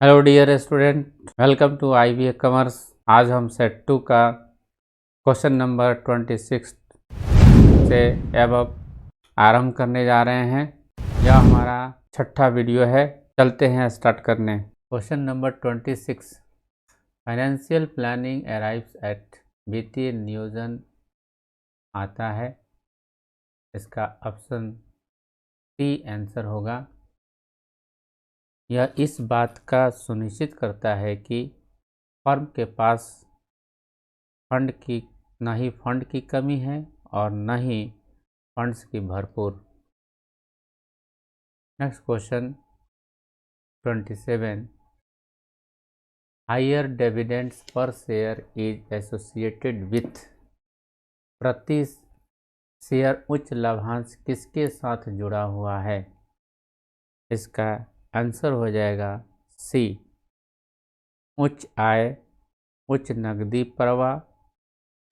Hello dear student, welcome to IBA commerce. आज हम set 2 का क्वेश्चन नंबर 26 से अब आरंभ करने जा रहे हैं। यह हमारा छठा वीडियो है। चलते हैं स्टार्ट करने। Question number 26, financial planning arrives eight वित्तीय नियोजन आता है। इसका ऑप्शन सी आंसर होगा। यह इस बात का सुनिश्चित करता है कि फर्म के पास न ही फंड की कमी है और न ही फंड्स की भरपूर। नेक्स्ट क्वेश्चन 27, हायर डिविडेंड्स पर शेयर इज एसोसिएटेड विथ। प्रति शेयर उच्च लाभांश किसके साथ जुड़ा हुआ है? इसका आंसर हो जाएगा सी, उच्च आय, उच्च नकदी प्रवाह,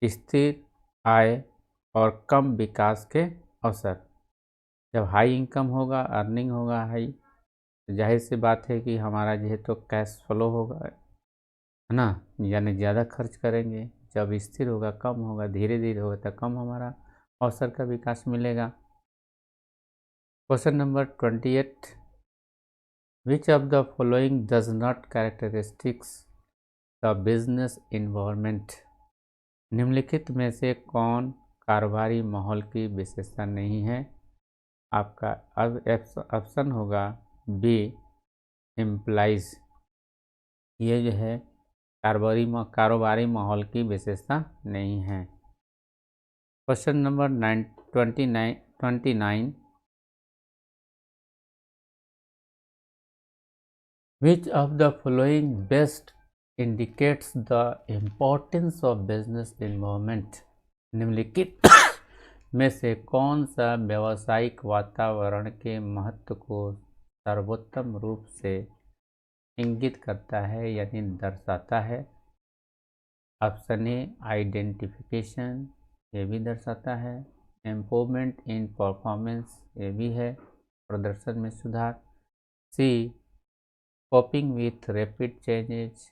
स्थिर आय और कम विकास के अवसर। जब हाई इनकम होगा, अर्निंग होगा हाई, तो जाहिर सी बात है कि हमारा जो है तो कैश फ्लो होगा, है ना, यानी ज़्यादा खर्च करेंगे। जब स्थिर होगा, कम होगा, धीरे धीरे होगा तो कम हमारा अवसर का विकास मिलेगा। Question number 28, which of the following does not characteristics the business environment. निम्नलिखित में से कौन कारोबारी माहौल की विशेषता नहीं है? आपका अब ऑप्शन होगा बी, एम्प्लाइज। ये जो है कारोबारी माहौल की विशेषता नहीं है। Question number 29, which of the following best indicates the importance of business environment. निम्नलिखित में से कौन सा व्यावसायिक वातावरण के महत्व को सर्वोत्तम रूप से इंगित करता है यानी दर्शाता है? ऑप्शन ए, आइडेंटिफिकेशन, ये भी दर्शाता है। इम्प्रूवमेंट इन परफॉर्मेंस, ये भी है, प्रदर्शन में सुधार। सी, कोपिंग विथ रैपिड चेंजेज,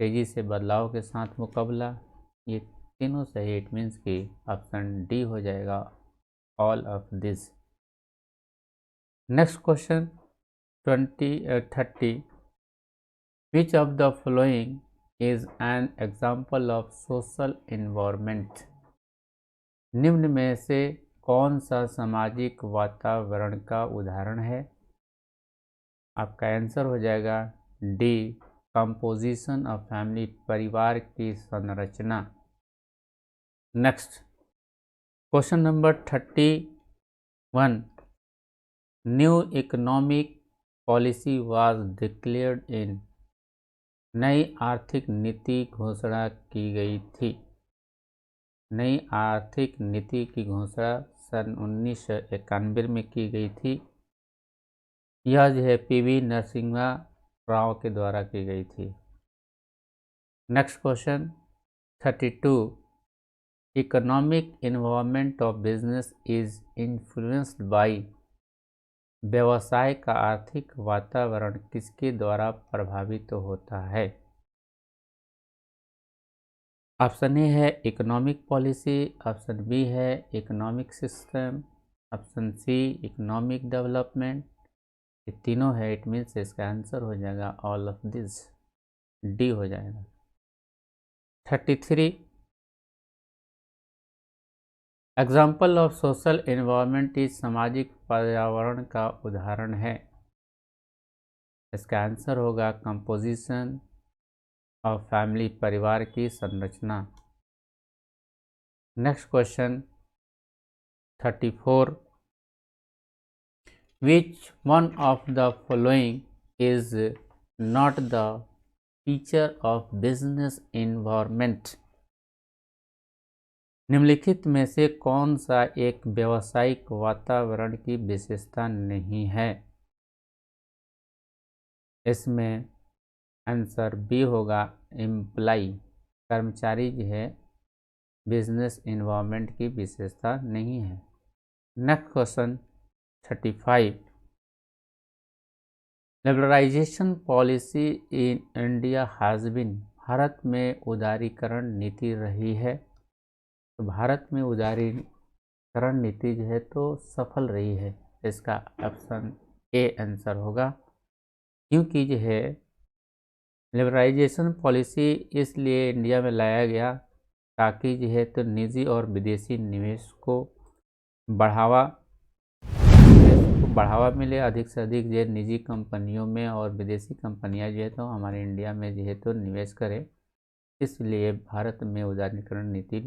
तेजी से बदलाव के साथ मुकाबला। ये तीनों सही, इट मीन्स कि ऑप्शन डी हो जाएगा, all of this. Next question 30, which of the following is an example of social environment. निम्न में से कौन सा सामाजिक वातावरण का उदाहरण है? आपका आंसर हो जाएगा डी, कंपोजिशन ऑफ फैमिली, परिवार की संरचना। Next question number 31, new economic policy was declared इन। नई आर्थिक नीति घोषणा की गई थी। नई आर्थिक नीति की घोषणा सन 1991 में की गई थी। यह जो है PV नरसिम्हा राव के द्वारा की गई थी। Next question 32, economic environment of business is influenced by. व्यवसाय का आर्थिक वातावरण किसके द्वारा प्रभावित होता है? ऑप्शन ए है इकोनॉमिक पॉलिसी, ऑप्शन बी है economic system, option C economic development. ये तीनों है, इट मीन्स इसका आंसर हो जाएगा ऑल ऑफ दिस, डी हो जाएगा। 33, example of social environment is, सामाजिक पर्यावरण का उदाहरण है। इसका आंसर होगा कंपोजिशन ऑफ फैमिली, परिवार की संरचना। Next question 34, which one of the following is not the feature of business environment. निम्नलिखित में से कौन सा एक व्यावसायिक वातावरण की विशेषता नहीं है? इसमें आंसर बी होगा, एम्प्लाई, कर्मचारी जो है बिजनेस इन्वायरमेंट की विशेषता नहीं है। Next question 35, liberalisation policy in India has been, भारत में उदारीकरण नीति रही है। तो भारत में उदारीकरण नीति जो है तो सफल रही है। इसका ऑप्शन ए आंसर होगा, क्योंकि जो है लिबरलाइजेशन पॉलिसी इसलिए इंडिया में लाया गया ताकि जो है तो निजी और विदेशी निवेश को बढ़ावा मिले, अधिक से अधिक जो निजी कंपनियों में और विदेशी कंपनियां जो है तो हमारे इंडिया में जो है तो निवेश करें, इसलिए भारत में उदारीकरण नीति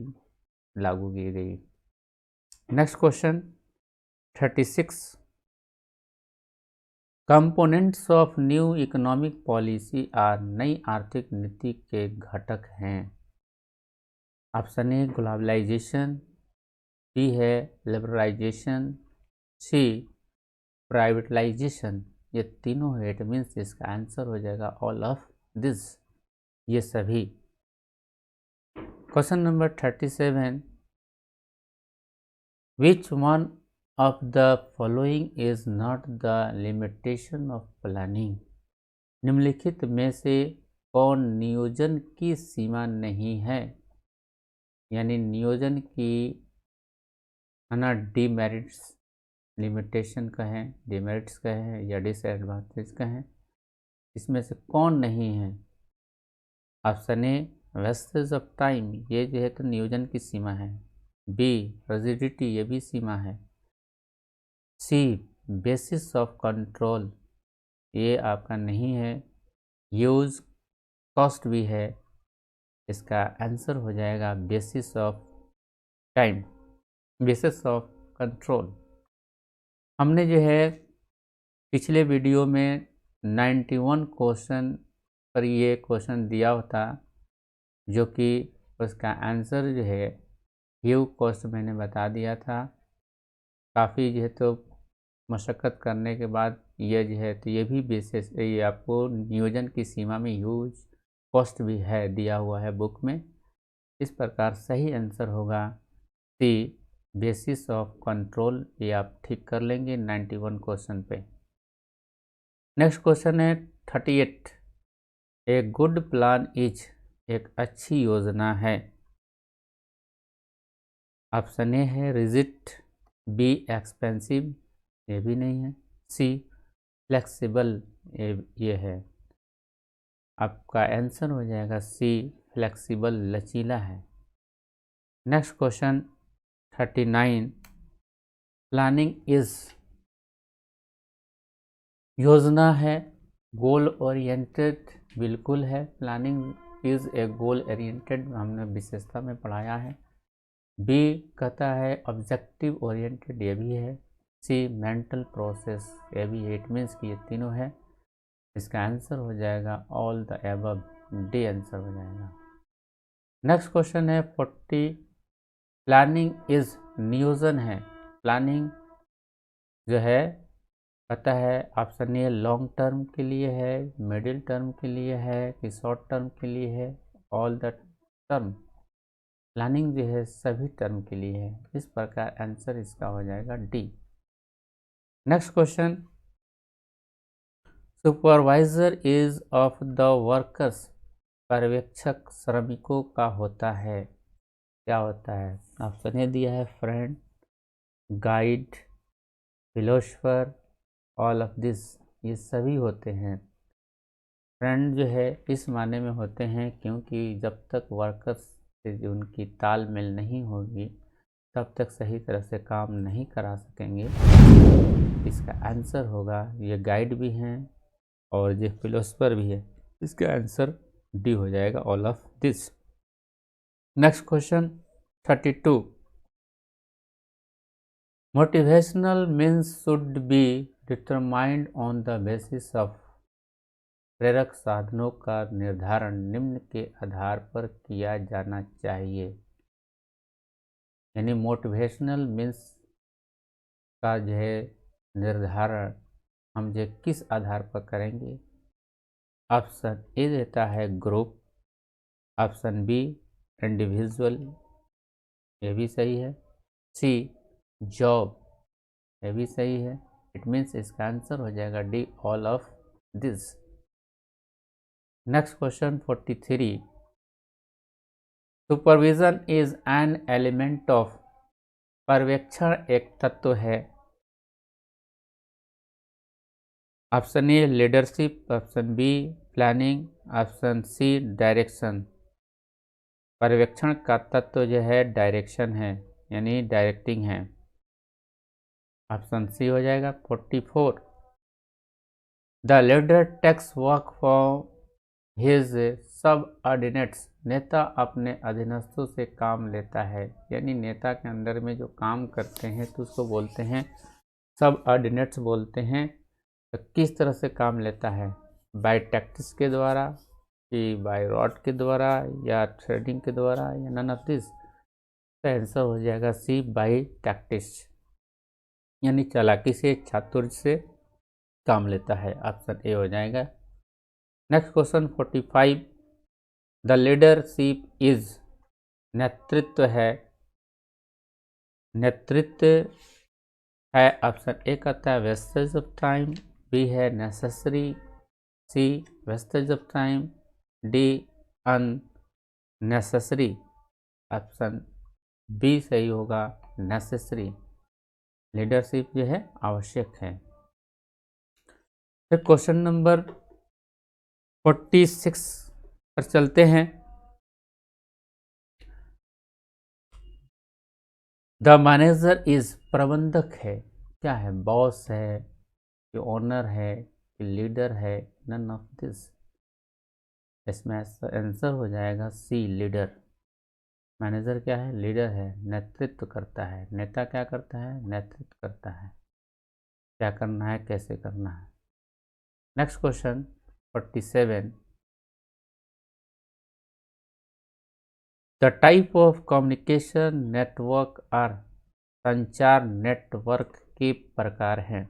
लागू की गई। Next question 36, components of new economic policy are, नई आर्थिक नीति के घटक हैं। ऑप्शन ए ग्लोबलाइजेशन, बी है लिबरलाइजेशन, सी प्राइवेटलाइजेशन, ये तीनों है। इट मीन्स इसका आंसर हो जाएगा ऑल ऑफ दिस, ये सभी। Question number 37, which one of the following is not the limitation of planning, निम्नलिखित में से कौन नियोजन की सीमा नहीं है। यानी नियोजन की है ना डीमेरिट्स, लिमिटेशन कहें, डिमेरिट्स कहें या डिसएडवांटेज कहें, इसमें से कौन नहीं है। Option A wastage of time, ये जो है तो नियोजन की सीमा है। बी रिजिडिटी, ये भी सीमा है। सी बेसिस ऑफ कंट्रोल, ये आपका नहीं है। यूज कॉस्ट भी है। इसका आंसर हो जाएगा basis of time, basis of control. हमने जो है पिछले वीडियो में 91 क्वेश्चन पर ये क्वेश्चन दिया होता, जो कि उसका आंसर जो है ह्यू कॉस्ट मैंने बता दिया था। काफ़ी जो है तो मशक्क़त करने के बाद ये जो है तो ये भी बेसिस, ये आपको नियोजन की सीमा में ह्यूज कॉस्ट भी है, दिया हुआ है बुक में। इस प्रकार सही आंसर होगा सी बेसिस ऑफ कंट्रोल, ये आप ठीक कर लेंगे 91 क्वेश्चन पे। नेक्स्ट क्वेश्चन है 38, ए गुड प्लान इज, एक अच्छी योजना है। ऑप्शन ए है रिजिड, बी एक्सपेंसिव, ये भी नहीं है। सी फ्लेक्सिबल, ये है। आपका आंसर हो जाएगा सी फ्लेक्सिबल, लचीला है। नेक्स्ट क्वेश्चन 39, प्लानिंग इज, योजना है, गोल ओरिएंटेड, बिल्कुल है। Planning is a goal oriented, हमने विशेषता में पढ़ाया है। बी कहता है ऑब्जेक्टिव ओरिएंटेड, ये भी है। सी मेंटल प्रोसेस, ये भी है। इट मीन्स कि ये तीनों है। इसका आंसर हो जाएगा all the above, D answer हो जाएगा। नेक्स्ट क्वेश्चन है 40, प्लानिंग इज, नियोजन है। प्लानिंग जो है पता है ऑप्शन ए लॉन्ग टर्म के लिए है, मिडिल टर्म के लिए है कि शॉर्ट टर्म के लिए है, ऑल द टर्म। प्लानिंग जो है सभी टर्म के लिए है। इस प्रकार आंसर इसका हो जाएगा D. Next question, supervisor is of the workers, पर्यवेक्षक श्रमिकों का होता है। क्या होता है? ऑप्शन ए दिया है friend, guide, philosopher, all of this, ये सभी होते हैं। फ्रेंड जो है इस माने में होते हैं क्योंकि जब तक वर्कर्स से उनकी तालमेल नहीं होगी तब तक सही तरह से काम नहीं करा सकेंगे। इसका आंसर होगा, ये गाइड भी हैं और ये फिलोसफर भी है। इसका आंसर डी हो जाएगा, all of this. Next question 32, motivational means should be determined on the basis of, प्रेरक साधनों का निर्धारण निम्न के आधार पर किया जाना चाहिए। यानी मोटिवेशनल मीन्स का जो है निर्धारण हम जो किस आधार पर करेंगे। ऑप्शन ए देता है ग्रुप, ऑप्शन बी इंडिविजुअल, ये भी सही है। सी जॉब, ये भी सही है। इट मीन्स इसका आंसर हो जाएगा D, all of this. Next question 43, supervision is an element of, पर्यवेक्षण एक तत्व है। Option A leadership, option B planning, option C direction. पर्यवेक्षण का तत्व जो है डायरेक्शन है, यानी डायरेक्टिंग है। ऑप्शन सी हो जाएगा। 44, the leader takes work for his subordinates, नेता अपने अधीनस्थों से काम लेता है, यानी नेता के अंदर में जो काम करते हैं तो उसको बोलते हैं सबऑर्डिनेट्स बोलते हैं। तो किस तरह से काम लेता है, बाय टैक्टिस के द्वारा कि बाय रॉड के द्वारा या थ्रेडिंग के द्वारा या नन ऑफ दिस। तो आंसर हो जाएगा सी, बाय टैक्टिस, यानी चालाकी से चातुर्य से काम लेता है। ऑप्शन ए हो जाएगा। Next question 45, the leadership is, नेतृत्व है, नेतृत्व है। ऑप्शन ए कहता है वेस्टेज ऑफ टाइम, बी है necessary, C wastage of time, D unnecessary. Option B सही होगा, नेसेसरी। लीडरशिप जो है आवश्यक है। फिर क्वेश्चन नंबर 46 पर चलते हैं। द मैनेजर इज, प्रबंधक है, क्या है, बॉस है कि ओनर है कि लीडर है, नन ऑफ दिस। इसमें आंसर हो जाएगा सी, लीडर। मैनेजर क्या है, लीडर है, नेतृत्व करता है। नेता क्या करता है, नेतृत्व करता है, क्या करना है, कैसे करना है। Next question 47, the type of communication network are, संचार नेटवर्क के प्रकार हैं।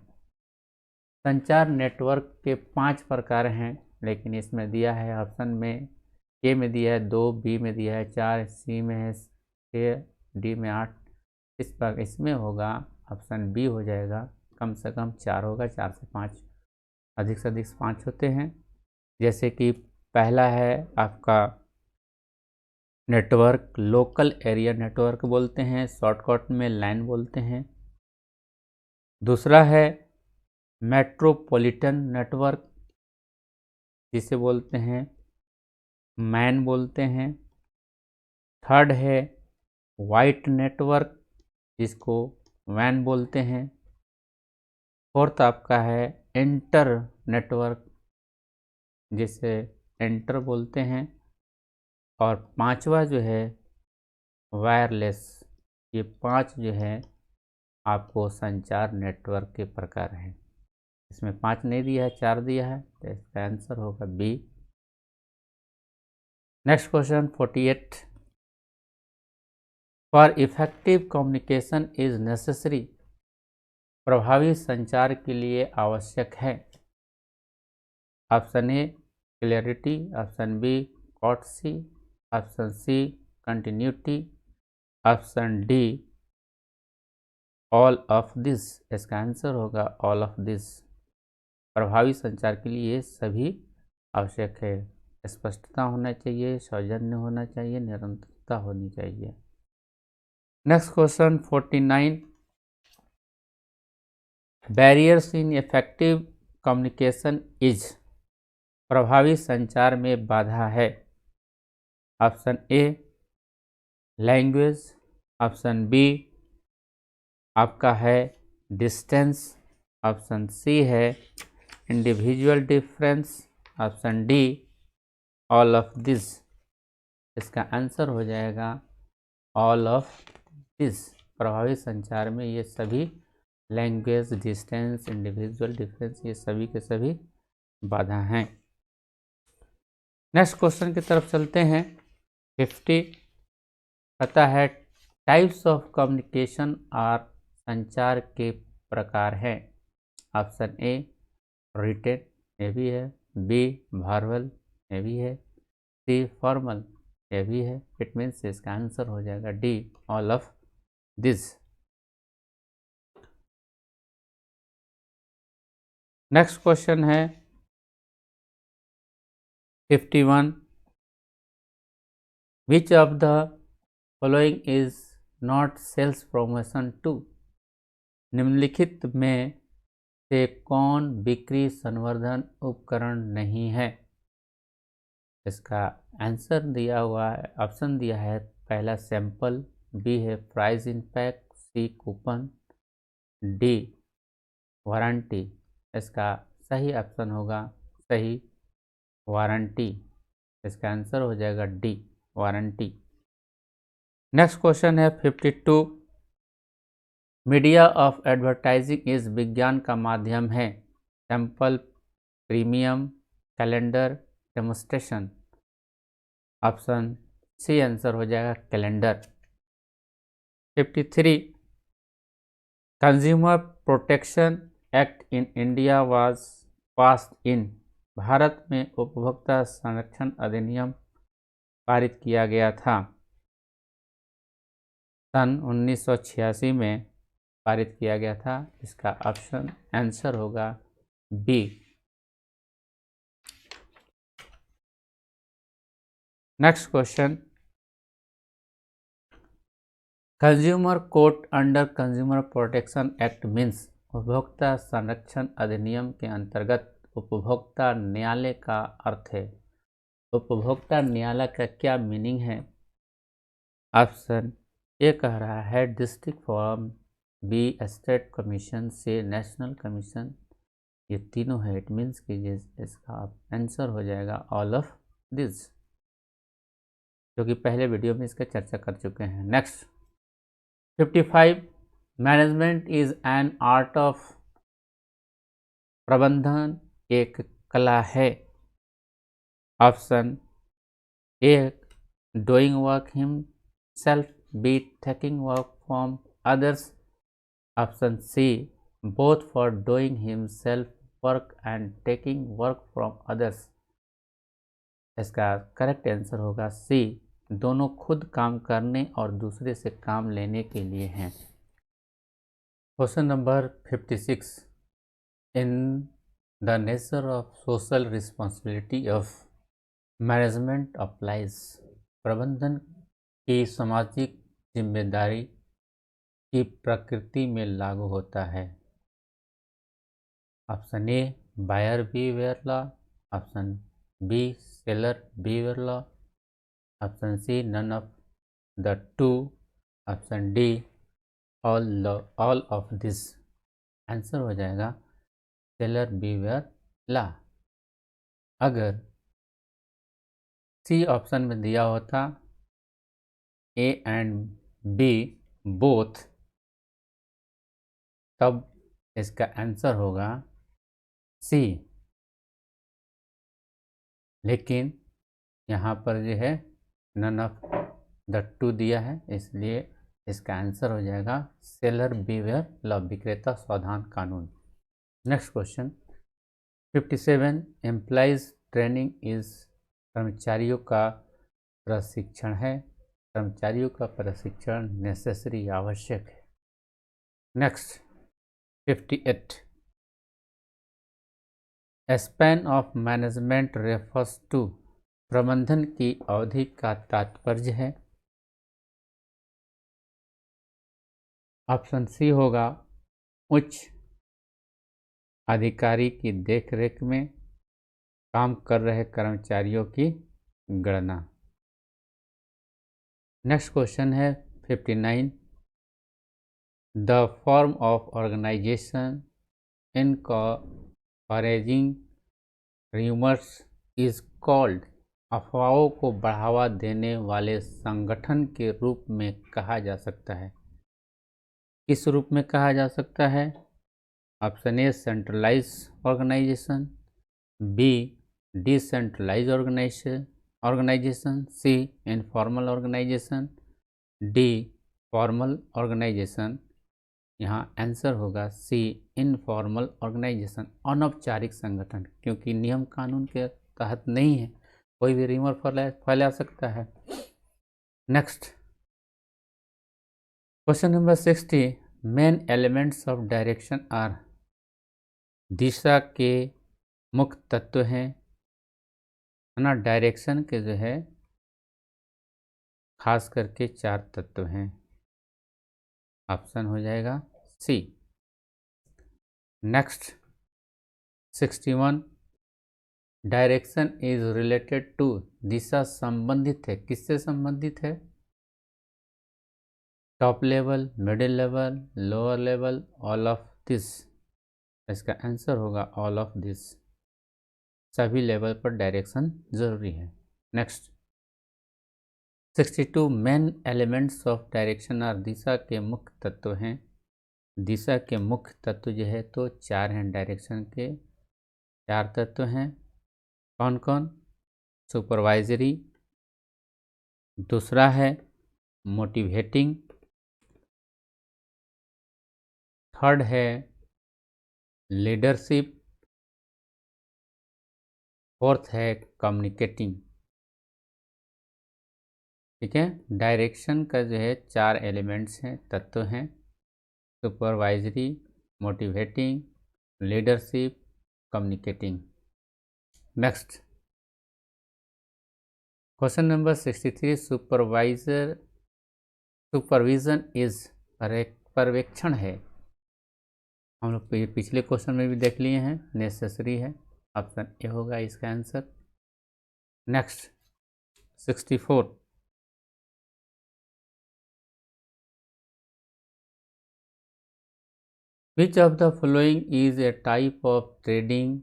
संचार नेटवर्क के 5 प्रकार हैं, लेकिन इसमें दिया है ऑप्शन में, ए में दिया है 2, बी में दिया है 4, सी में है 6, डी में 8। इसमें होगा ऑप्शन बी हो जाएगा, कम से कम 4 होगा, 4 से 5, अधिक से अधिक 5 होते हैं। जैसे कि पहला है आपका नेटवर्क, लोकल एरिया नेटवर्क बोलते हैं, शॉर्टकट में लैन बोलते हैं। दूसरा है मेट्रोपॉलिटन नेटवर्क, जिसे बोलते हैं मैन बोलते हैं। थर्ड है वाइट नेटवर्क, जिसको वैन बोलते हैं। फोर्थ आपका है इंटर नेटवर्क, जिसे एंटर बोलते हैं। और पांचवा जो है वायरलेस। ये 5 जो है आपको संचार नेटवर्क के प्रकार हैं। इसमें 5 नहीं दिया है, 4 दिया है, तो इसका आंसर होगा B. Next question 48, for effective communication is necessary, प्रभावी संचार के लिए आवश्यक है। Option A clarity, option B courtesy, option C continuity, option D all of this. इसका आंसर होगा ऑल ऑफ दिस। प्रभावी संचार के लिए ये सभी आवश्यक है। स्पष्टता होना चाहिए, सौजन्य होना चाहिए, निरंतरता होनी चाहिए। Next question 49, barriers in effective communication is, प्रभावी संचार में बाधा है। Option A language, option B आपका है डिस्टेंस, ऑप्शन सी है individual difference, option D all of this. इसका आंसर हो जाएगा ऑल ऑफ दिस। प्रभावी संचार में ये सभी लैंग्वेज, डिस्टेंस, इंडिविजुअल डिफरेंस, ये सभी के सभी बाधा हैं। नेक्स्ट क्वेश्चन की तरफ चलते हैं। 50 पता है टाइप्स ऑफ कम्युनिकेशन और संचार के प्रकार हैं। ऑप्शन ए रिटेन, ये भी है, बी वर्बल, ये भी है, सी फॉर्मल, ये भी है। इट मीन्स इसका आंसर हो जाएगा D all of this. Next question है 51. Which of the following is not sales promotion to? निम्नलिखित में से कौन बिक्री संवर्धन उपकरण नहीं है? इसका आंसर दिया हुआ है, ऑप्शन दिया है, पहला सैंपल, बी है प्राइस इम्पैक्ट, सी कूपन, डी वारंटी। इसका सही ऑप्शन होगा सही वारंटी। इसका आंसर हो जाएगा डी वारंटी। नेक्स्ट क्वेश्चन है 52। मीडिया ऑफ एडवर्टाइजिंग इज विज्ञान का माध्यम है। Sample, premium, calendar, demonstration. Option C answer हो जाएगा calendar. 53। Consumer protection act in India was passed in. भारत में उपभोक्ता संरक्षण अधिनियम पारित किया गया था। सन 1986 में पारित किया गया था। इसका ऑप्शन आंसर होगा B. Next question, consumer court under consumer protection act means. उपभोक्ता संरक्षण अधिनियम के अंतर्गत उपभोक्ता न्यायालय का अर्थ है। उपभोक्ता न्यायालय का क्या मीनिंग है? ऑप्शन ए कह रहा है district forum, B state commission, C national commission. ये तीनों है। इट मीन्स कि इसका आंसर हो जाएगा ऑल ऑफ दिस, जो कि पहले वीडियो में इसका चर्चा कर चुके हैं। Next 55। Management is an art of. प्रबंधन एक कला है। Option A doing work himself, B taking work from others. Option C both for doing himself work and taking work from others. इसका करेक्ट आंसर होगा सी, दोनों खुद काम करने और दूसरे से काम लेने के लिए हैं। Question number 56। In the nature of social responsibility of management applies. प्रबंधन की सामाजिक जिम्मेदारी की प्रकृति में लागू होता है। Option A buyer behaviour law, option B seller behaviour law, option C none of the two, option D all of this. Answer हो जाएगा सेलर बिहेवियर लॉ। अगर सी ऑप्शन में दिया होता ए एंड बी बोथ, तब इसका आंसर होगा सी। लेकिन यहाँ पर जो है नन ऑफ द टू दिया है, इसलिए इसका आंसर हो जाएगा सेलर बिहेवियर लॉ, विक्रेता सावधान कानून। Next question 57। Employees training is. कर्मचारियों का प्रशिक्षण है। कर्मचारियों का प्रशिक्षण नेसेसरी आवश्यक है। Next 58। Span of management refers to. प्रबंधन की अवधि का तात्पर्य है। ऑप्शन सी होगा उच्च अधिकारी की देखरेख में काम कर रहे कर्मचारियों की गणना। नेक्स्ट क्वेश्चन है 59। The form of organisation encouraging rumours is called. अफवाहों को बढ़ावा देने वाले संगठन के रूप में कहा जा सकता है। किस रूप में कहा जा सकता है? Option A centralise organisation, B decentralise organisation, C informal organisation, D formal organisation. यहाँ आंसर होगा सी इनफॉर्मल ऑर्गेनाइजेशन, अनौपचारिक संगठन, क्योंकि नियम कानून के तहत नहीं है, कोई भी र्यूमर फैला सकता है। Next question number 60। Main elements of direction are. दिशा के मुख्य तत्व हैं है ना। डायरेक्शन के जो है खास करके 4 तत्व हैं। ऑप्शन हो जाएगा C. Next 61, direction is related to, दिशा संबंधित है, किससे संबंधित है? Top level, middle level, lower level, all of this. इसका आंसर होगा ऑल ऑफ दिस। सभी लेवल पर डायरेक्शन जरूरी है। Next 62, main elements of direction are, दिशा के मुख्य तत्व हैं। दिशा के मुख्य तत्व जो है तो 4 हैं। डायरेक्शन के 4 तत्व हैं। कौन कौन? सुपरवाइजरी, दूसरा है मोटिवेटिंग, थर्ड है लीडरशिप, फोर्थ है कम्युनिकेटिंग। ठीक है, डायरेक्शन का जो है 4 एलिमेंट्स हैं, तत्व हैं। Supervisory, motivating, leadership, communicating. Next question number 63, supervision is, पर्यवेक्षण है। हम लोग पिछले क्वेश्चन में भी देख लिए हैं, नेसेसरी है। ऑप्शन ए होगा इसका answer. Next 64, which of the following is a type of trading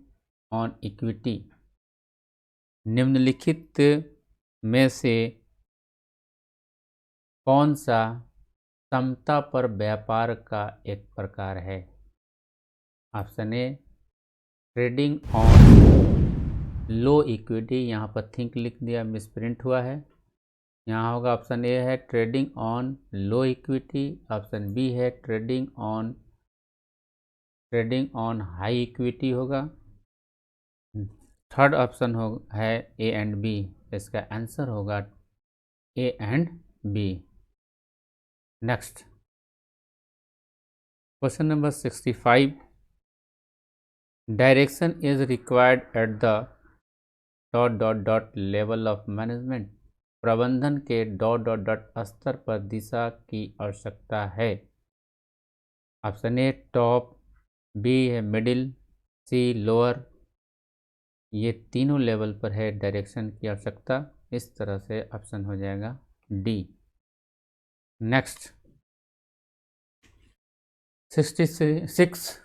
on equity, निम्नलिखित में से कौन सा समता पर व्यापार का एक प्रकार है? Option A trading on low equity, यहाँ पर थिंक लिख दिया, मिसप्रिंट हुआ है। यहाँ होगा ऑप्शन ए है trading on low equity, option B है ट्रेडिंग ऑन हाई इक्विटी होगा। थर्ड ऑप्शन है ए एंड बी। इसका आंसर होगा A and B. Next question number 65, direction is required at the level of management, प्रबंधन के स्तर पर दिशा की आवश्यकता है। ऑप्शन ए टॉप, बी है मिडिल, सी लोअर। ये तीनों लेवल पर है डायरेक्शन की आवश्यकता। इस तरह से ऑप्शन हो जाएगा D. Next 66,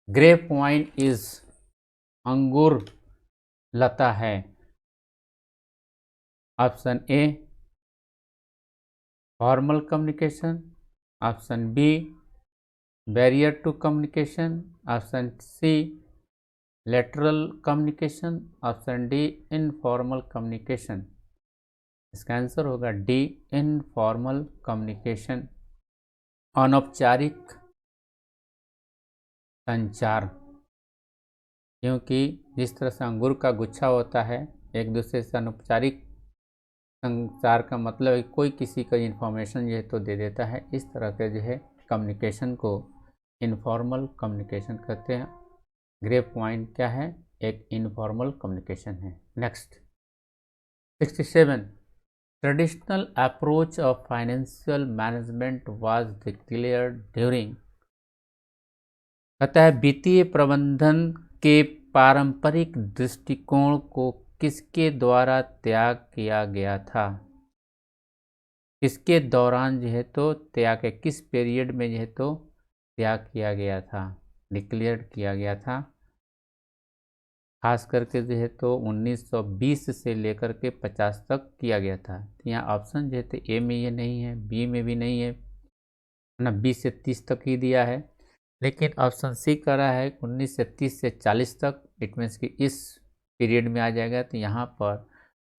grapevine is, अंगूर लता है। Option A formal communication, option B barrier to communication, option C lateral communication, option D informal communication. इसका आंसर होगा डी इनफॉर्मल कम्युनिकेशन, अनौपचारिक संचार। क्योंकि जिस तरह से अंगूर का गुच्छा होता है, एक दूसरे से अनौपचारिक संचार का मतलब है कोई किसी का इन्फॉर्मेशन जो है तो दे देता है। इस तरह के जो है कम्युनिकेशन को इनफॉर्मल कम्युनिकेशन कहते हैं। ग्रेप वाइन क्या है? एक इनफॉर्मल कम्युनिकेशन है। Next 67, traditional approach of financial management was declared during, कहता है वित्तीय प्रबंधन के पारंपरिक दृष्टिकोण को किसके द्वारा त्याग किया गया था? किसके दौरान जो है तो त्याग, किस पीरियड में जो है तो त्याग किया गया था, डिक्लेयर किया गया था? खास करके जो है तो 1920 से लेकर के 50 तक किया गया था। तो यहाँ ऑप्शन जो है तो ए में ये नहीं है, बी में भी नहीं है ना, 20 से 30 तक ही दिया है। लेकिन ऑप्शन सी कर रहा है 19 से 30 से 40 तक, इट मीन्स कि इस पीरियड में आ जाएगा। तो यहाँ पर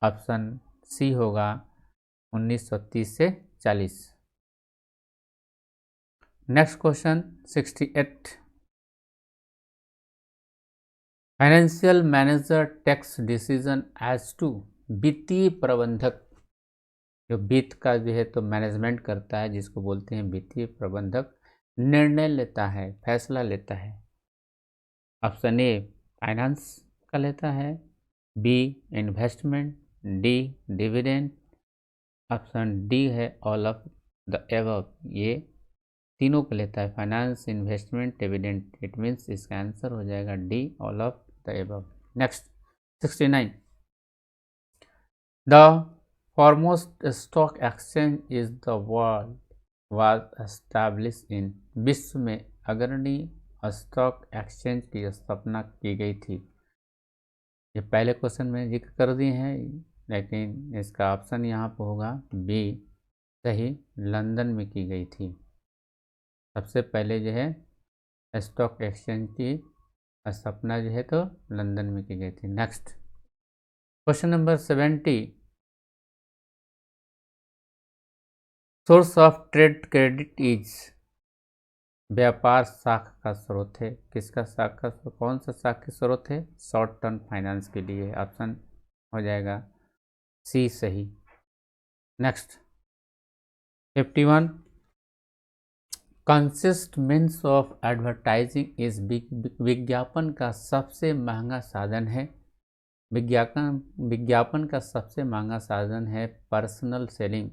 ऑप्शन सी होगा 1930 से 40। Next question 68, financial manager takes decision as to, वित्तीय प्रबंधक जो वित्त का जो है तो मैनेजमेंट करता है, जिसको बोलते हैं वित्तीय प्रबंधक, निर्णय लेता है, फैसला लेता है। ऑप्शन ए फाइनेंस का लेता है, B investment, D dividend, option D है ऑल ऑफ द एबव। ये तीनों को लेता है, finance, investment, dividend. It means इसका आंसर हो जाएगा D all of the above. Next 69, the foremost stock exchange is the world was establish in. विश्व में अग्रणी स्टॉक एक्सचेंज की स्थापना की गई थी। ये पहले क्वेश्चन में जिक्र कर दिए हैं, लेकिन इसका ऑप्शन यहाँ पर होगा बी सही, लंदन में की गई थी। सबसे पहले जो है स्टॉक एक्सचेंज की स्थापना जो है तो लंदन में की गई थी। Next question number 70, source of trade credit is. व्यापार साख का स्रोत है, किसका साख का, कौन सा साख का स्रोत है? शॉर्ट टर्म फाइनेंस के लिए। ऑप्शन हो जाएगा सी सही। Next 51, consist means of advertising is. विज्ञापन का सबसे महंगा साधन है। विज्ञापन का सबसे महंगा साधन है पर्सनल सेलिंग।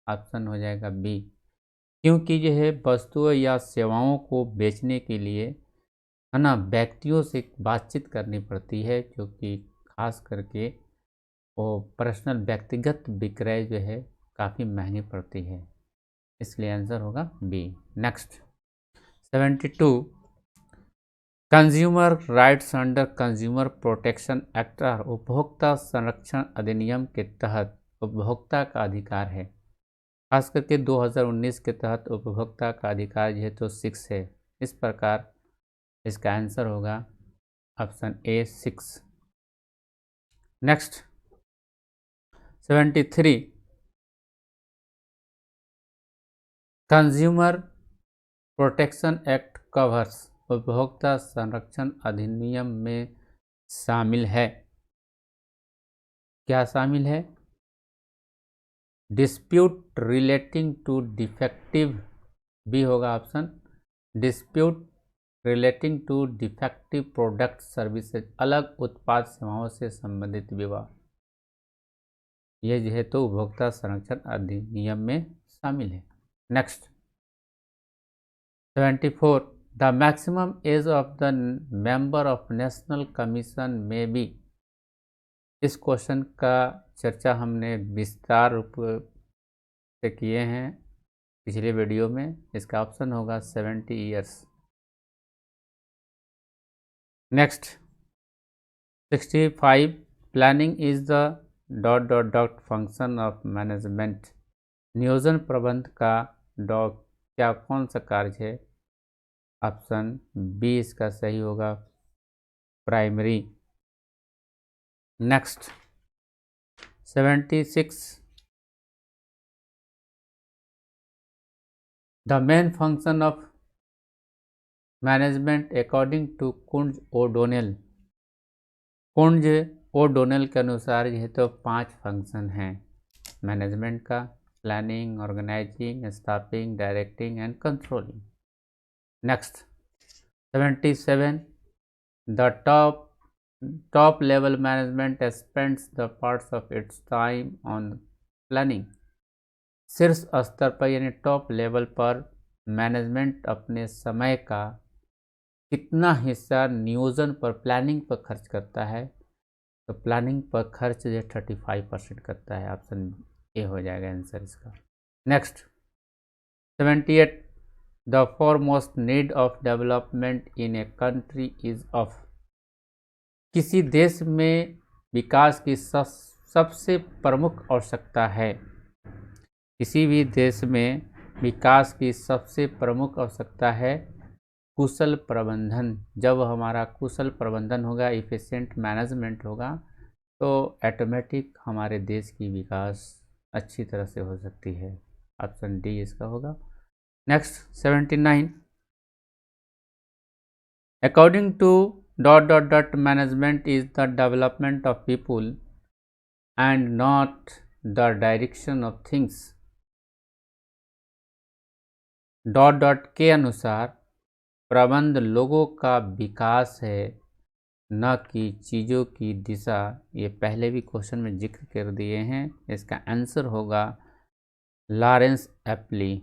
ऑप्शन हो जाएगा बी, क्योंकि यह है वस्तुओं या सेवाओं को बेचने के लिए है ना व्यक्तियों से बातचीत करनी पड़ती है, जो कि खास करके वो पर्सनल व्यक्तिगत विक्रय जो है काफ़ी महंगी पड़ती है, इसलिए आंसर होगा B. Next 72, consumer rights under consumer protection act. उपभोक्ता संरक्षण अधिनियम के तहत उपभोक्ता का अधिकार है, खास करके 2019 के तहत उपभोक्ता का अधिकार जो है तो 6 है। इस प्रकार इसका आंसर होगा option A 6। Next 73, consumer protection act covers. उपभोक्ता संरक्षण अधिनियम में शामिल है, क्या शामिल है? Dispute relating to defective, B होगा option, dispute relating to defective product services. अलग उत्पाद सेवाओं से संबंधित विवाद, ये जो है तो उपभोक्ता संरक्षण अधिनियम में शामिल है। Next 74, the maximum age of the member of national commission में बी। इस क्वेश्चन का चर्चा हमने विस्तार रूप से किए हैं पिछले वीडियो में। इसका ऑप्शन होगा 70 years. Next 65, planning is the dot dot dot function of management. नियोजन प्रबंध का डॉट क्या कौन सा कार्य है? ऑप्शन बी इसका सही होगा, primary. Next 76, the main function of management according to Koontz O'Donnell. Koontz O'Donnell के अनुसार यह तो 5 फंक्शन हैं मैनेजमेंट का: planning, organising, staffing, directing and controlling. Next 77, the top level management spends the parts of its time on planning. शीर्ष स्तर पर यानी टॉप लेवल पर मैनेजमेंट अपने समय का कितना हिस्सा नियोजन पर, प्लानिंग पर खर्च करता है? तो प्लानिंग पर खर्च जो 35% करता है। ऑप्शन ए हो जाएगा आंसर इसका। Next 78, the foremost need of development in a country is of. किसी देश में विकास की सबसे प्रमुख आवश्यकता है। किसी भी देश में विकास की सबसे प्रमुख आवश्यकता है कुशल प्रबंधन। जब हमारा कुशल प्रबंधन होगा, इफिशिएंट मैनेजमेंट होगा, तो ऑटोमेटिक हमारे देश की विकास अच्छी तरह से हो सकती है। ऑप्शन डी इसका होगा। Next 79, according to dot dot dot management is the development of people and not the direction of things. Dot dot के अनुसार प्रबंध लोगों का विकास है न कि चीज़ों की दिशा। ये पहले भी क्वेश्चन में जिक्र कर दिए हैं। इसका आंसर होगा Lawrence Appley,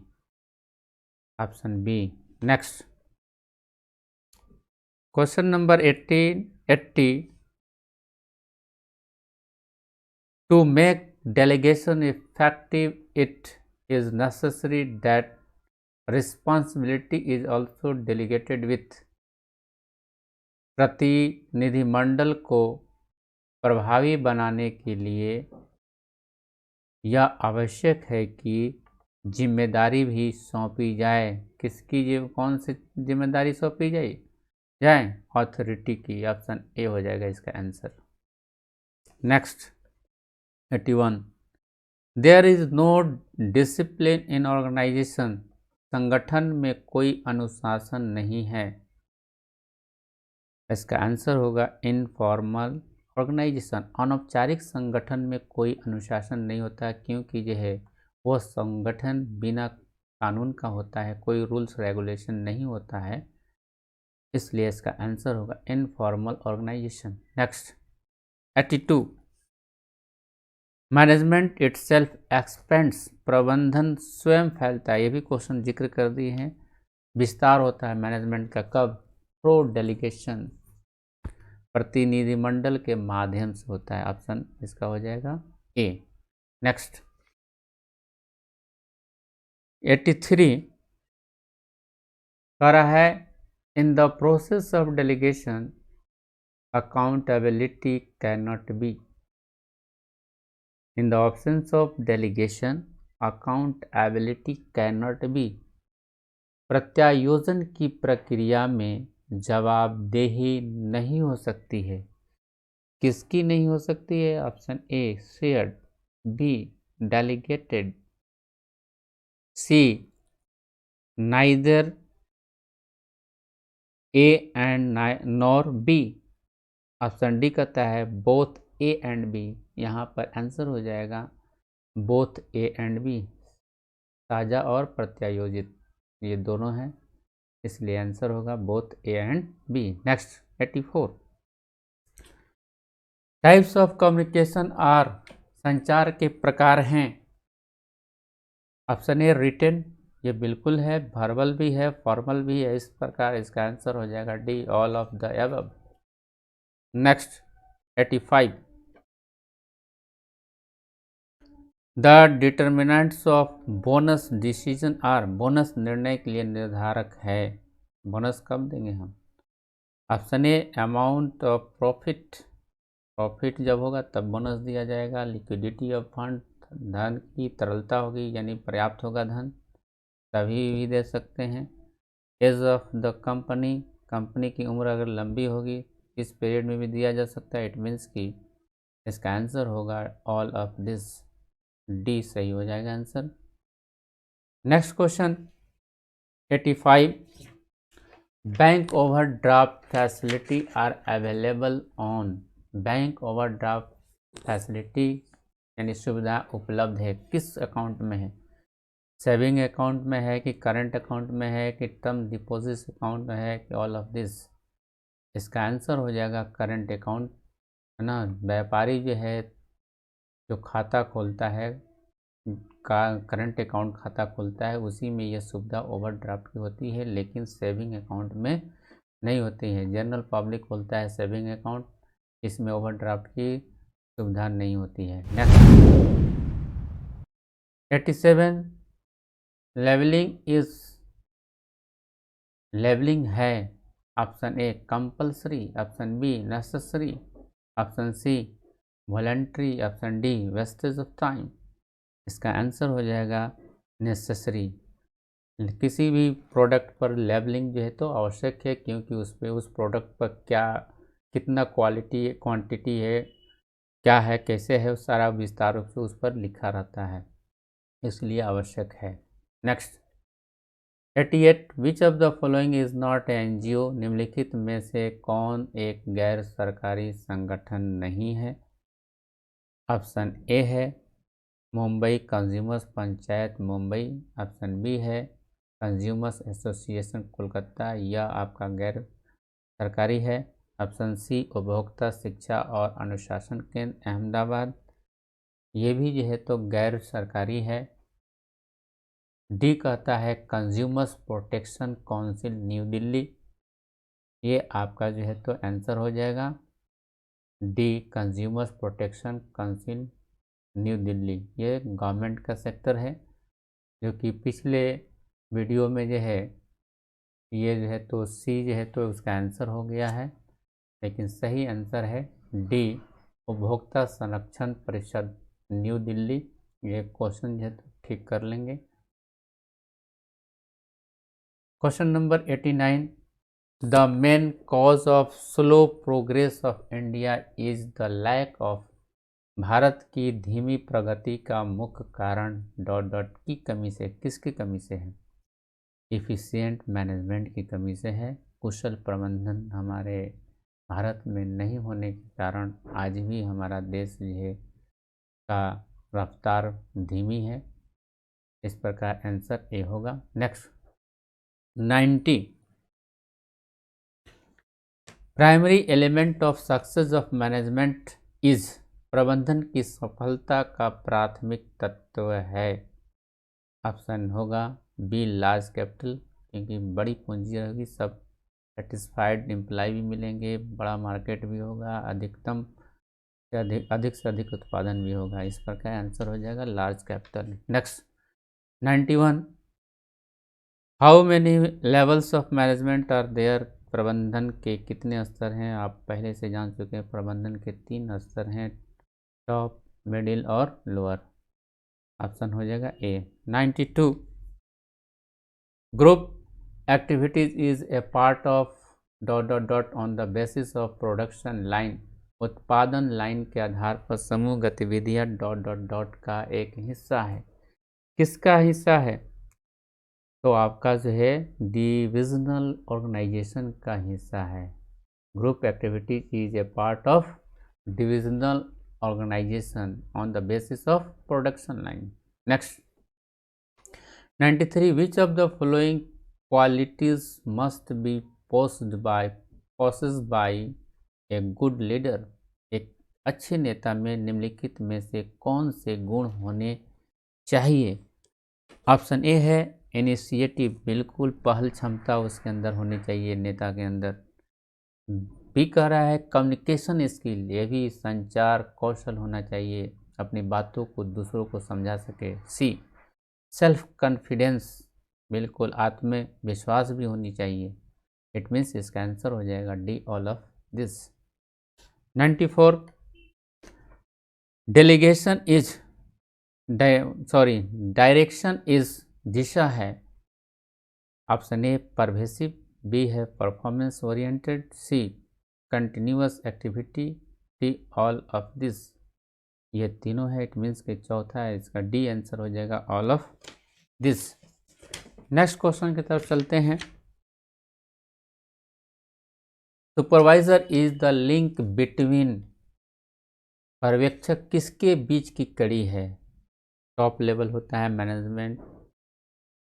option B. Next question number 1880। To make delegation effective, it is necessary that responsibility is also delegated with। प्रतिनिधिमंडल को प्रभावी बनाने के लिए यह आवश्यक है कि जिम्मेदारी भी सौंपी जाए। किसकी कौन सी जिम्मेदारी सौंपी जाए? अथॉरिटी की। ऑप्शन ए हो जाएगा इसका answer. Next 81। There is no discipline in organisation. संगठन में कोई अनुशासन नहीं है। इसका आंसर होगा इनफॉर्मल ऑर्गेनाइजेशन। अनौपचारिक संगठन में कोई अनुशासन नहीं होता, क्योंकि जो है वो संगठन बिना कानून का होता है, कोई रूल्स रेगुलेशन नहीं होता है, इसलिए इसका आंसर होगा informal organisation. Next 82। Management itself expands. प्रबंधन स्वयं फैलता है। ये भी क्वेश्चन जिक्र कर दिए हैं। विस्तार होता है मैनेजमेंट का कब? प्रो डेलीगेशन, प्रतिनिधिमंडल के माध्यम से होता है। ऑप्शन इसका हो जाएगा ए। नेक्स्ट 83 कह रहा है in the process of delegation accountability can not be. In the absence of delegation, accountability cannot be। प्रत्यायोजन की प्रक्रिया में जवाबदेही नहीं हो सकती है। किसकी नहीं हो सकती है? Option A shared, B delegated, C neither A and nor B. Option D कहता है बोथ ए एंड बी। यहाँ पर आंसर हो जाएगा बोथ ए एंड बी, साझा और प्रत्यायोजित, ये दोनों हैं, इसलिए आंसर होगा both A and B. Next 84। Types of communication are. संचार के प्रकार हैं। ऑप्शन ए रिटन, ये बिल्कुल है, वर्बल भी है, फॉर्मल भी है, इस प्रकार इसका आंसर हो जाएगा D all of the above. Next 85। The determinants of bonus decision are. Bonus निर्णय के लिए निर्धारक है। बोनस कब देंगे हम? Option A amount of profit, profit जब होगा तब बोनस दिया जाएगा। लिक्विडिटी ऑफ फंड, धन की तरलता होगी यानी पर्याप्त होगा धन, तभी भी दे सकते हैं। Age of the company, company की उम्र अगर लंबी होगी इस पीरियड में भी दिया जा सकता है। इट मीन्स कि इसका आंसर होगा ऑल ऑफ दिस, डी सही हो जाएगा answer. Next question 85। Bank overdraft facility are available on. Bank overdraft facility यानी सुविधा उपलब्ध है किस अकाउंट में है? सेविंग अकाउंट में है कि करंट अकाउंट में है कि टर्म डिपॉजिट अकाउंट में है कि ऑल ऑफ दिस? इसका आंसर हो जाएगा करंट अकाउंट, है ना। व्यापारी जो है जो खाता खोलता है का करंट अकाउंट खाता खोलता है, उसी में यह सुविधा ओवरड्राफ्ट की होती है, लेकिन सेविंग अकाउंट में नहीं होती है। जनरल पब्लिक खोलता है सेविंग अकाउंट, इसमें ओवरड्राफ्ट की सुविधा नहीं होती है। नेक्स्ट 87। लेवलिंग है। Option A compulsory, option B necessary, option C voluntary, option D wastage of time. इसका आंसर हो जाएगा नेसेसरी। किसी भी प्रोडक्ट पर लेबलिंग जो है तो आवश्यक है, क्योंकि उस पर उस प्रोडक्ट पर क्या कितना क्वांटिटी है, क्या है, कैसे है, उस सारा विस्तार रूप से उस पर लिखा रहता है, इसलिए आवश्यक है। Next 88। Which of the following is not NGO. निम्नलिखित में से कौन एक गैर सरकारी संगठन नहीं है? ऑप्शन ए है Mumbai consumers panchayat Mumbai, option B है कंज्यूमर्स एसोसिएशन कोलकाता, यह आपका गैर सरकारी है, ऑप्शन सी उपभोक्ता शिक्षा और अनुशासन केंद्र अहमदाबाद, ये भी जो है तो गैर सरकारी है। डी कहता है consumers protection council new Delhi, ये आपका जो है तो आंसर हो जाएगा D consumers protection council new Delhi. ये गवर्नमेंट का सेक्टर है, जो कि पिछले वीडियो में जो है ये जो है तो सी जो है तो उसका आंसर हो गया है, लेकिन सही आंसर है डी उपभोक्ता संरक्षण परिषद न्यू दिल्ली। ये क्वेश्चन जो है तो ठीक कर लेंगे। Question number 89, the main cause of slow progress of India is the lack of, भारत की धीमी प्रगति का मुख्य कारण डॉट डॉट की कमी से, किसकी कमी से है? इफ़िशिएंट मैनेजमेंट की कमी से है। कुशल प्रबंधन हमारे भारत में नहीं होने के कारण आज भी हमारा देश जो है का रफ्तार धीमी है। इस प्रकार आंसर ए होगा। Next 90, primary element of success of management is, प्रबंधन की सफलता का प्राथमिक तत्व है। ऑप्शन होगा बी लार्ज कैपिटल, क्योंकि बड़ी पूंजी रहेगी, सब सेटिस्फाइड एम्प्लॉय भी मिलेंगे, बड़ा मार्केट भी होगा, अधिकतम से अधिक उत्पादन भी होगा। इस प्रकार आंसर हो जाएगा large capital. Next 91, how many levels of management are there, प्रबंधन के कितने स्तर हैं? आप पहले से जान चुके हैं, प्रबंधन के 3 स्तर हैं, टॉप, मिडिल और लोअर। ऑप्शन हो जाएगा ए। 92, group activities is a part of dot dot dot on the basis of production line, उत्पादन लाइन के आधार पर समूह गतिविधियां डॉट डॉट डॉट का एक हिस्सा है। किसका हिस्सा है? तो आपका जो है डिविजनल ऑर्गेनाइजेशन का हिस्सा है। Group activities is a part of divisional organization on the basis of production line. Next 93, which of the following qualities must be possessed by a good leader, एक अच्छे नेता में निम्नलिखित में से कौन से गुण होने चाहिए? ऑप्शन ए है इनिशिएटिव, बिल्कुल पहल क्षमता उसके अंदर होनी चाहिए नेता के अंदर। बी कह रहा है कम्युनिकेशन स्किल, ये भी संचार कौशल होना चाहिए, अपनी बातों को दूसरों को समझा सके। सी सेल्फ कॉन्फिडेंस, बिल्कुल आत्मविश्वास भी होनी चाहिए। इट मीन्स इसका आंसर हो जाएगा D all of this. 94, delegation is direction is, दिशा है। ऑप्शन ए परवेसिव, बी है performance oriented, C continuous activity, D all of this. ये तीनों है, इट मीन्स कि चौथा है, इसका डी आंसर हो जाएगा all of this. Next question की तरफ चलते हैं। Supervisor is the link between, पर्यवेक्षक किसके बीच की कड़ी है? टॉप लेवल होता है मैनेजमेंट,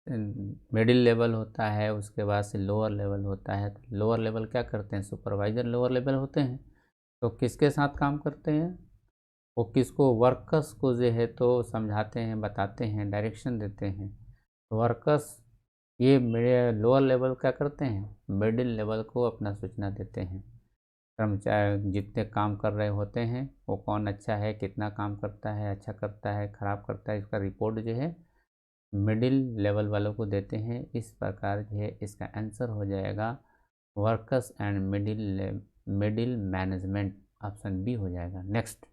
मिडिल लेवल होता है, उसके बाद से लोअर लेवल होता है। तो लोअर लेवल क्या करते हैं? सुपरवाइजर लोअर लेवल होते हैं। तो किसके साथ काम करते हैं? वो किसको? वर्कर्स को जो है तो समझाते हैं, बताते हैं, डायरेक्शन देते हैं। वर्कर्स ये मेरे लोअर लेवल क्या करते हैं? मिडिल लेवल को अपना सूचना देते हैं। कर्मचारी जितने काम कर रहे होते हैं वो कौन अच्छा है, कितना काम करता है, अच्छा करता है, खराब करता है, इसका रिपोर्ट जो है मिडिल लेवल वालों को देते हैं। इस प्रकार जो है इसका आंसर हो जाएगा workers and middle management, option B हो जाएगा। Next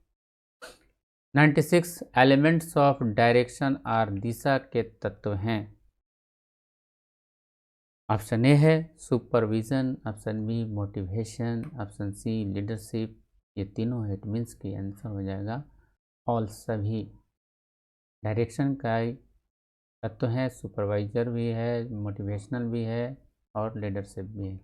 96, elements of direction are, दिशा के तत्व हैं। ऑप्शन ए है supervision, option B motivation, option C leadership. ये तीनों है, इट मीन्स की आंसर हो जाएगा ऑल, सभी। डायरेक्शन का तत्व है, सुपरवाइजर भी है, मोटिवेशनल भी है और लीडरशिप भी है।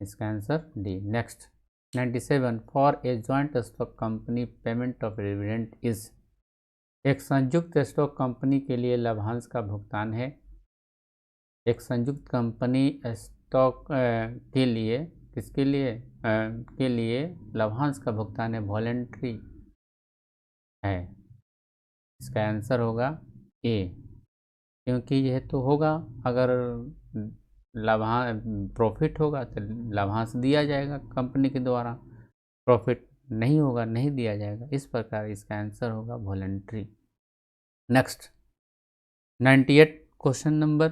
इसका answer D. Next 97, for a joint stock company payment of dividend is, एक संयुक्त स्टॉक कंपनी के लिए लाभांश का भुगतान है। एक संयुक्त कंपनी स्टॉक के लिए किसके लिए के लिए लाभांश का भुगतान है वॉलेंट्री है। इसका आंसर होगा ए, क्योंकि यह तो होगा अगर प्रॉफिट होगा तो लाभांश दिया जाएगा कंपनी के द्वारा, प्रॉफिट नहीं होगा नहीं दिया जाएगा। इस प्रकार इसका आंसर होगा voluntary. Next 98 question number,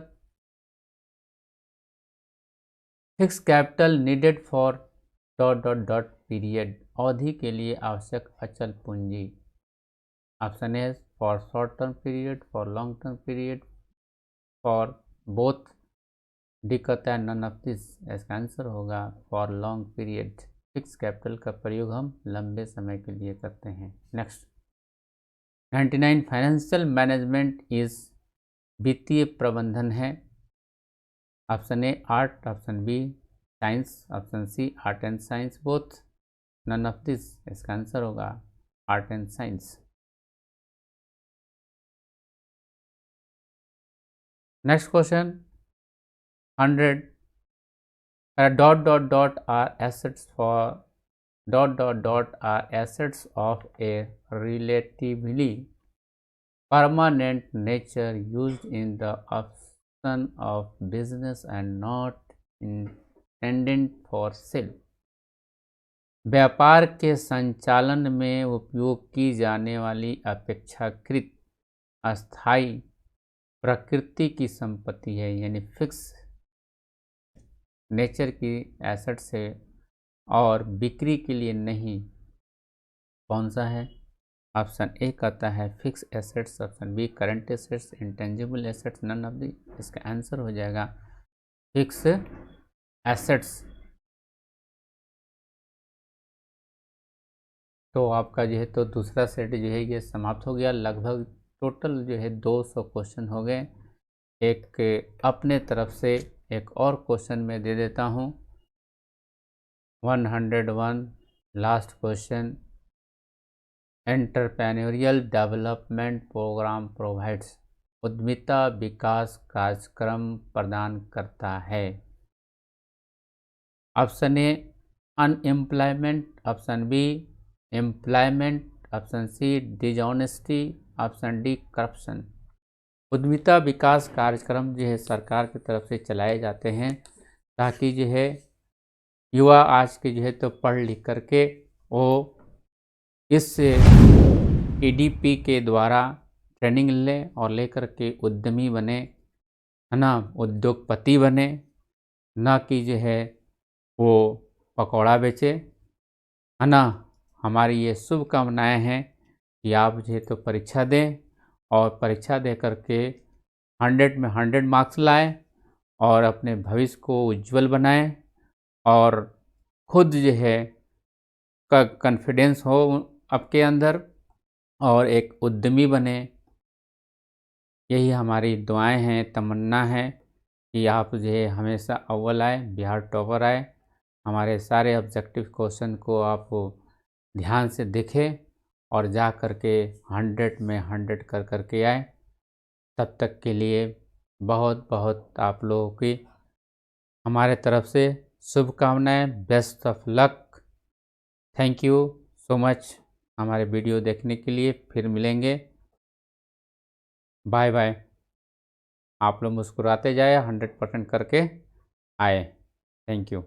fix capital needed for dot dot dot period, अवधि के लिए आवश्यक अचल पूंजी। Option A for short term period, for long term period, for both, D कहता है नन ऑफ दिस। इसका आंसर होगा for long period. Fix capital का प्रयोग हम लंबे समय के लिए करते हैं। नेक्स्ट 99 फाइनेंशियल मैनेजमेंट इज वित्तीय प्रबंधन है। Option A art, option B science, option C art and science both, none of this. इसका आंसर होगा art and science. Next question 100 dot dot dot are assets for dot dot dot are assets of a relatively permanent nature used in the option of business and not intended for sale। व्यापार के संचालन में उपयोग की जाने वाली अपेक्षाकृत अस्थायी प्रकृति की संपत्ति है, यानी फिक्स नेचर की एसेट से और बिक्री के लिए नहीं। कौन सा है? ऑप्शन ए कहता है fix assets, option B current assets, intangible assets, none of the. इसका आंसर हो जाएगा फिक्स एसेट्स। तो आपका जो है तो दूसरा सेट जो है ये समाप्त हो गया। लगभग टोटल जो है 200 क्वेश्चन हो गए। एक अपने तरफ से एक और क्वेश्चन में दे देता हूँ। 101 last question, entrepreneurial development programme provides, उद्यमिता विकास कार्यक्रम प्रदान करता है। Option A unemployment, option B employment, option C dishonesty, option D corruption. उद्यमिता विकास कार्यक्रम जो है सरकार की तरफ से चलाए जाते हैं ताकि जो है युवा आज के जो है तो पढ़ लिख करके वो इस EDP के द्वारा ट्रेनिंग लें और लेकर के उद्यमी बने, है ना, उद्योगपति बने, ना कि जो है वो पकौड़ा बेचे, है ना। हमारी ये शुभकामनाएं हैं कि आप जो है तो परीक्षा दें और परीक्षा दे करके 100 में 100 मार्क्स लाएं और अपने भविष्य को उज्जवल बनाएं और खुद जो है का कॉन्फिडेंस हो आपके अंदर और एक उद्यमी बने। यही हमारी दुआएं हैं, तमन्ना है कि आप जो है हमेशा अव्वल आए, बिहार टॉपर आए। हमारे सारे ऑब्जेक्टिव क्वेश्चन को आप ध्यान से देखें और जा कर के 100 में 100 कर करके आए। तब तक के लिए बहुत बहुत आप लोगों की हमारे तरफ से शुभकामनाएं। Best of luck. Thank you so much हमारे वीडियो देखने के लिए। फिर मिलेंगे। Bye bye. आप लोग मुस्कुराते जाए, 100% करके आए। Thank you.